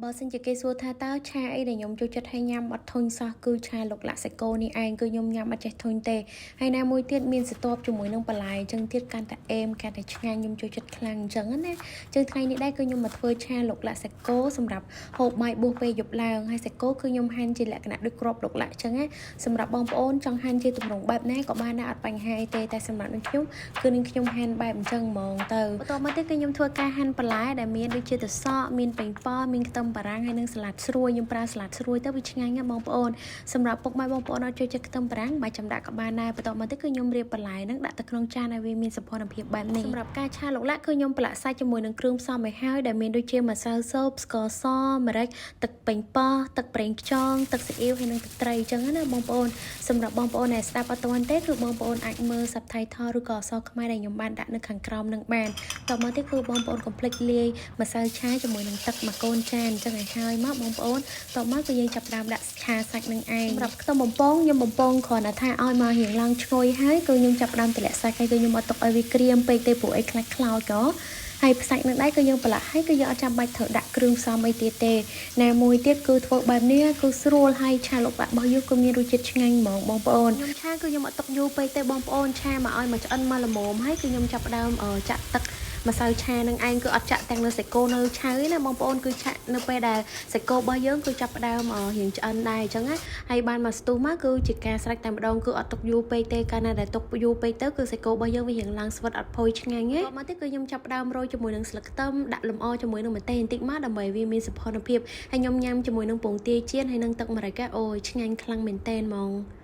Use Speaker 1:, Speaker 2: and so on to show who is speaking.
Speaker 1: បើសិនជាគេសួរថាតើឆាអីដែលខ្ញុំចូលចិត្តហើយញ៉ាំអត់ធុញសោះគឺឆាលោកឡាក់សាច់គោនេះឯងគឺខ្ញុំញ៉ាំអត់ចេះធុញទេហើយណាមួយទៀតមានស្ទាប់ជាមួយនឹងបន្លែអញ្ចឹងទៀតកាន់តែអែមកាន់តែឆ្ងាញ់ខ្ញុំចូលចិត្តខ្លាំងអញ្ចឹងណាចឹងថ្ងៃនេះដែរគឺខ្ញុំមកធ្វើឆាលោកឡាក់សាច់គោសម្រាប់ហូបបាយបួសពេលយប់ឡើងហើយសាច់គោគឺខ្ញុំហាន់ជាលក្ខណៈដូចគ្រាប់លោកឡាក់អញ្ចឹងណាសម្រាប់បងប្អូនចង់ហាន់ជាទម្រង់បែបណាក៏បានដែរអត់បញ្ហាអីទេតែសម្រាប់នឹងខ្ញុំគឺនឹងខ្ញុំហាន់បែបអញ្ចឹងហ្មងទៅបន្ទាប់មកទៀតគឺខ្ញុំធ្វើការហាន់បន្លែដែលមានដូចជាទឹកសក់មានប៉េងប៉ោះមានខ្ទឹមបារាំងហើយនិងសាឡាត់ស្រួយខ្ញុំប្រើសាឡាត់ស្រួយទៅវាឆ្ងាញ់ណាស់បងប្អូនសម្រាប់ពុកម៉ែបងប្អូនអត់ចូលចិត្តខ្ទឹមបារាំងបាច់ចាំដាក់ក៏បានដែរបន្ទាប់មកទៀតគឺខ្ញុំរៀបបន្លែហ្នឹងដាក់ទៅក្នុងចានឲ្យវាមានសោភ័ណភាពបែបនេះសម្រាប់ការឆាលោកឡាក់គឺខ្ញុំប្រឡាក់សាច់ជាមួយនឹងគ្រឿងផ្សំឲ្យហើយដែលមានដូចជាម្សៅស៊ុបស្ករសម្រេចទឹកប៉េងប៉ោះទឹកប្រេងខ្យងទឹកស៊ីអ៊ីវហើយនិងទឹកត្រីអញ្ចឹងណាបងប្អូនសម្រាប់បងប្អូនដែលស្ដាប់អត់ទាន់ទេគឺបងប្អូនអាចមើល Subtitle ឬក៏អក្សរខ្មែរដែលខ្ញុំបានដាក់នៅខាងក្រោមនឹងបានតមកទៀតគឺបងប្អូនកុំភ្លេចលាយម្សៅឆាជាមួយនឹងទឹកមួយកូនចានអញ្ចឹងឲ្យហើយមកបងប្អូនតមកគឺយើងចាប់ផ្ដើមដាក់ឆាសាច់នឹងឯងសម្រាប់ខ្ទឹមបំពងខ្ញុំបំពងគ្រាន់តែថាឲ្យមករៀងឡើងឈ្ងុយហើយគឺខ្ញុំចាប់ផ្ដើមទម្លាក់សាច់ហើយគឺខ្ញុំអត់ទុកឲ្យវាក្រៀមពេកទេព្រោះអីខ្លាចខ្លោចក៏ហើយផ្សាច់នឹងដែរគឺយើងប្រឡាក់ហើយគឺយើងអត់ចាំបាច់ត្រូវដាក់គ្រឿងផ្សំអីទៀតទេណាមួយទៀតគឺធ្វើបែបនេះគឺស្រួលហើយឆាលោកបាក់របស់យើងគឺមានរសជាតិឆ្ងាញ់ហ្មងបងប្អូនខ្ញុំឆាគឺខ្ញុំអត់ទុកយូរពេកទេបងប្អូនឆាមកឲ្យមកឆ្អិនមកល្មមហើយគឺខ្ញុំចាប់ផ្ដើមចាក់ទឹកម្សៅឆានឹងឯងគឺអត់ចាក់ទាំងនៅសាច់គោនៅឆៅណាបងប្អូនគឺឆាក់នៅពេលដែលសាច់គោរបស់យើងគឺចាប់ផ្ដើមរៀងឆ្អិនដែរអញ្ចឹងណាហើយបានមកស្ទុះមកគឺជាការស្រេចតែម្ដងគឺអត់ទុកយូរពេកទេកាលណាដែលទុកយូរពេកទៅគឺសាច់គោរបស់យើងវារៀងឡើងស្វិតអត់ផុយឆ្ងាញ់ទេមកទៀតគឺខ្ញុំចាប់ផ្ដើមរោយជាមួយនឹងស្លឹកខ្ទឹមដាក់លម្អជាមួយនឹងម្ទេសបន្តិចមកដើម្បីវាមានសោភ័ណភាពហើយខ្ញុំញ៉ាំជាមួយនឹងពងទាចៀនហើយនឹងទឹកម្រេចអូយឆ្ងាញ់ខ្លាំងមែនតើហ្មង